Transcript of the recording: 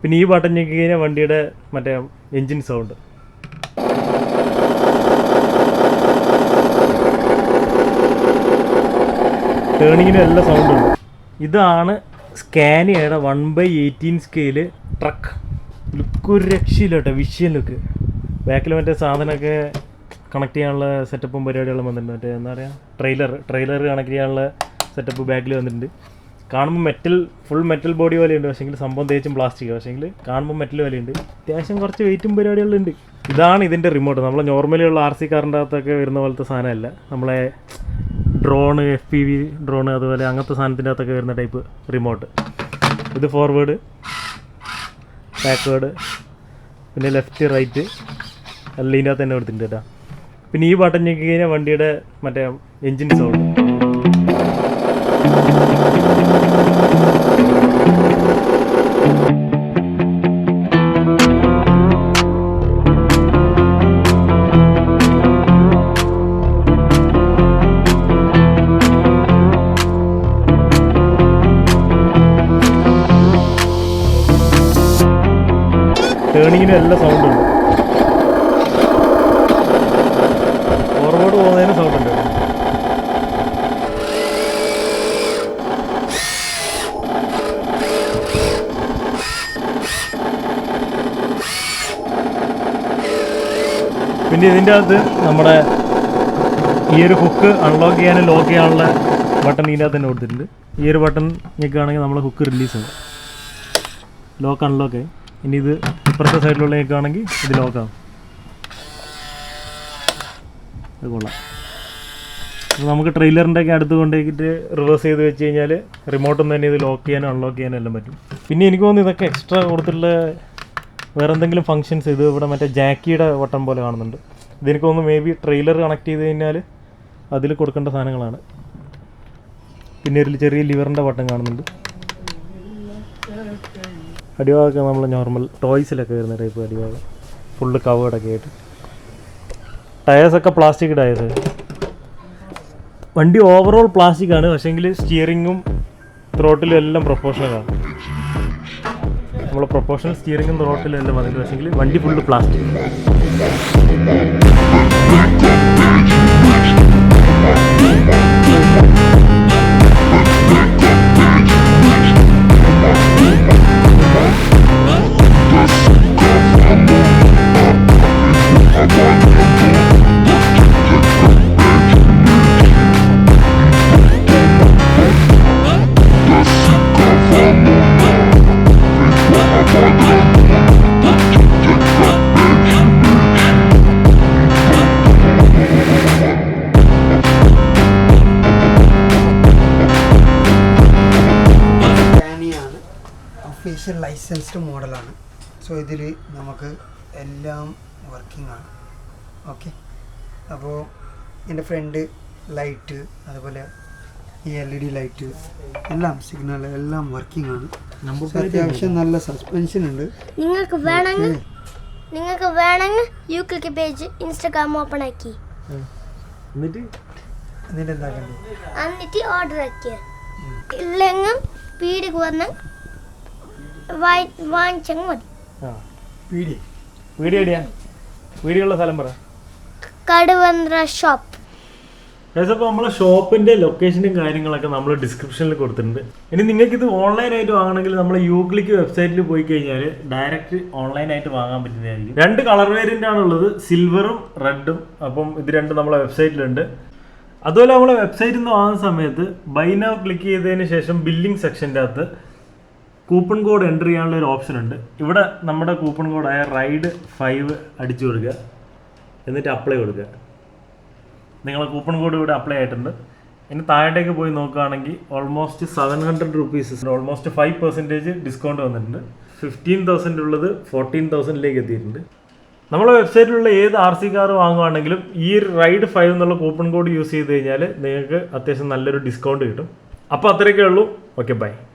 പിന്നെ ഈ ബട്ടൺ ഞെക്കി കഴിഞ്ഞാൽ വണ്ടിയുടെ മറ്റേ എൻജിൻ സൗണ്ട്. ടേണിങ്ങിനും എല്ലാ സൗണ്ടും ഉണ്ട്. ഇതാണ് സ്കാനിയയുടെ 1/18 സ്കെയില് ട്രക്ക്. ലുക്ക് ഒരു രക്ഷയില്ല കേട്ടോ, വിഷ്വൽ ലുക്ക്. ബാക്കിൽ മറ്റേ സാധനമൊക്കെ കണക്ട് ചെയ്യാനുള്ള സെറ്റപ്പും പരിപാടികളും വന്നിട്ടുണ്ട്. മറ്റേ എന്താ പറയുക, ട്രെയിലർ കണക്ട് ചെയ്യാനുള്ള സെറ്റപ്പ് ബാക്കിൽ വന്നിട്ടുണ്ട്. കാണുമ്പോൾ ഫുൾ മെറ്റൽ ബോഡി പോലെയുണ്ട്, പക്ഷേങ്കിൽ സംഭവം തേച്ചും പ്ലാസ്റ്റിക്, പക്ഷേങ്കിൽ കാണുമ്പോൾ മെറ്റൽ പോലെയുണ്ട്. അത്യാവശ്യം കുറച്ച് വെയിറ്റും പരിപാടികളുണ്ട്. ഇതാണ് ഇതിൻ്റെ റിമോട്ട്. നമ്മളെ നോർമലി ഉള്ള RC കാറിൻ്റെ അകത്തൊക്കെ വരുന്ന പോലത്തെ സാധനമല്ല. നമ്മളെ ഡ്രോണ്, FPV ഡ്രോണ്, അതുപോലെ അങ്ങനത്തെ സാധനത്തിൻ്റെ അകത്തൊക്കെ വരുന്ന ടൈപ്പ് റിമോട്ട്. ഇത് ഫോർവേഡ്, ബാക്ക്വേഡ്, പിന്നെ ലെഫ്റ്റ്, റൈറ്റ് എല്ലാം ഇതിൻ്റെ അകത്ത് തന്നെ കൊടുത്തിട്ടുണ്ട് കേട്ടോ. പിന്നെ ഈ ബട്ടൺ ഞെക്കി കഴിഞ്ഞാൽ വണ്ടിയുടെ മറ്റേ എൻജിൻ സൗണ്ട്. ടേണിങ്ങിനും എല്ലാ സൗണ്ടും ഉണ്ട്. ഫോർവേഡ് പോകുന്നതിന് സൗണ്ട് ഉണ്ട്. പിന്നെ ഇതിൻ്റെ അകത്ത് നമ്മുടെ ഈ ഒരു ഹുക്ക് അൺലോക്ക് ചെയ്യാനും ലോക്ക് ചെയ്യാനുള്ള ബട്ടൺ ഇതിൻ്റെ അകത്ത് തന്നെ കൊടുത്തിട്ടുണ്ട്. ഈ ഒരു ബട്ടൺ ഞെക്കുകയാണെങ്കിൽ നമ്മളെ ഹുക്ക് റിലീസ് ആവും, ലോക്ക് അൺലോക്ക് ആയി. ഇനി ഇത് ഇപ്പുറത്തെ സൈഡിലുള്ള ഞെക്കുകയാണെങ്കിൽ ഇത് ലോക്കാവും. അത് കൊള്ളാം. അപ്പോൾ നമുക്ക് ട്രെയിലറിൻ്റെ ഒക്കെ അടുത്ത് കൊണ്ടുപോയിട്ട് റിവേഴ്സ് ചെയ്ത് വെച്ച് കഴിഞ്ഞാൽ റിമോട്ടൊന്നും തന്നെ ഇത് ലോക്ക് ചെയ്യാനും അൺലോക്ക് ചെയ്യാനും എല്ലാം പറ്റും. പിന്നെ എനിക്ക് തോന്നുന്നു ഇതൊക്കെ എക്സ്ട്രാ കൊടുത്തിട്ടുള്ള വേറെ എന്തെങ്കിലും ഫങ്ഷൻസ്. ഇത് ഇവിടെ മറ്റേ ജാക്കിയുടെ ബട്ടൺ പോലെ കാണുന്നുണ്ട്. ഇതെനിക്ക് തോന്നുന്നു മേ ബി ട്രെയിലർ കണക്ട് ചെയ്ത് കഴിഞ്ഞാൽ അതിൽ കൊടുക്കേണ്ട സാധനങ്ങളാണ്. പിന്നെ ഒരു ചെറിയ ലിവറിൻ്റെ ബട്ടൺ കാണുന്നുണ്ട്. അടിഭാഗമൊക്കെ നമ്മൾ നോർമൽ ടോയ്സിലൊക്കെ വരുന്ന ടൈപ്പ് അടിഭാഗം, ഫുള്ള് കവേർഡൊക്കെ ആയിട്ട്. ടയേഴ്സൊക്കെ പ്ലാസ്റ്റിക് ടയേഴ്സ്. വണ്ടി ഓവറോൾ പ്ലാസ്റ്റിക് ആണ്, പക്ഷേങ്കിൽ സ്റ്റിയറിങ്ങും ത്രോട്ടിലും എല്ലാം പ്രൊപ്പോർഷണലാണ്. നമ്മൾ പ്രൊപ്പോർഷണൽ സ്റ്റിയറിങ്ങും ത്രോട്ടിലും എല്ലാം വന്നിട്ട്, പക്ഷേങ്കിൽ വണ്ടി ഫുള്ള് പ്ലാസ്റ്റിക്. ഒഫീഷ്യൽ ലൈസൻസ്ഡ് മോഡലാണ്. സോ ഇതിൽ നമുക്ക് എല്ലാം വർക്കിംഗ് ആണ്. ഓക്കെ, അപ്പോൾ എൻ്റെ ഫ്രണ്ട് ലൈറ്റ്, അതുപോലെ ഈ LED ലൈറ്റ് എല്ലാം, സിഗ്നൽ എല്ലാം വർക്കിംഗ് ആണ്. അത്യാവശ്യം നല്ല സസ്പെൻഷൻ ഉണ്ട്. നിങ്ങൾക്ക് വേണമെങ്കിൽ യൂക്ലിക്ക് പേജ് ഇൻസ്റ്റാഗ്രാം ഓപ്പൺ ആക്കി എന്നിട്ട് എന്താക്കണ്ടേ, എന്നിട്ട് ഓർഡർ ആക്കിയ ഇല്ലെങ്കിൽ പീടിക്ക് വന്ന് വാങ്ങിച്ചങ്ങ് മതി. വീഡിയോയുള്ള സ്ഥലം പറ. കടുവന്ത്ര ഷോപ്പ്. അപ്പോൾ നമ്മളെ ഷോപ്പിൻ്റെ ലൊക്കേഷനും കാര്യങ്ങളൊക്കെ നമ്മൾ ഡിസ്ക്രിപ്ഷനിൽ കൊടുത്തിട്ടുണ്ട്. ഇനി നിങ്ങൾക്ക് ഇത് ഓൺലൈനായിട്ട് വാങ്ങണമെങ്കിൽ നമ്മൾ യൂക്ലിക്ക് വെബ്സൈറ്റിൽ പോയി കഴിഞ്ഞാൽ ഡയറക്റ്റ് ഓൺലൈനായിട്ട് വാങ്ങാൻ പറ്റുന്നതായിരിക്കും. 2 കളർ വേരിയൻ്റ് ആണുള്ളത്, സിൽവറും റെഡും. അപ്പം ഇത് രണ്ടും നമ്മളെ വെബ്സൈറ്റിലുണ്ട്. അതുപോലെ നമ്മളെ വെബ്സൈറ്റിൽ നിന്ന് വാങ്ങുന്ന സമയത്ത് ബൈ നൗ ക്ലിക്ക് ചെയ്തതിന് ശേഷം ബില്ലിംഗ് സെക്ഷൻ്റെ അകത്ത് കൂപ്പൺ കോഡ് എൻ്റർ ചെയ്യാനുള്ള ഒരു ഓപ്ഷൻ ഉണ്ട്. ഇവിടെ നമ്മുടെ കൂപ്പൺ കോഡായ RIDE5 അടിച്ചു കൊടുക്കുക, എന്നിട്ട് അപ്ലൈ കൊടുക്കുക. നിങ്ങളെ കൂപ്പൺ കോഡ് ഇവിടെ അപ്ലൈ ആയിട്ടുണ്ട്. ഇനി താഴേക്ക് പോയി നോക്കുകയാണെങ്കിൽ ഓൾമോസ്റ്റ് 700 റുപ്പീസ്, ഓൾമോസ്റ്റ് 5% ഡിസ്കൗണ്ട് വന്നിട്ടുണ്ട്. 15,000 ഉള്ളത് 14,000 എത്തിയിട്ടുണ്ട്. നമ്മളെ വെബ്സൈറ്റിലുള്ള ഏത് RC കാർ വാങ്ങുവാണെങ്കിലും ഈ RIDE5 എന്നുള്ള കൂപ്പൺ കോഡ് യൂസ് ചെയ്ത് കഴിഞ്ഞാൽ നിങ്ങൾക്ക് അത്യാവശ്യം നല്ലൊരു ഡിസ്കൗണ്ട് കിട്ടും. അപ്പോൾ അത്രയൊക്കെ ഉള്ളൂ. Okay, by.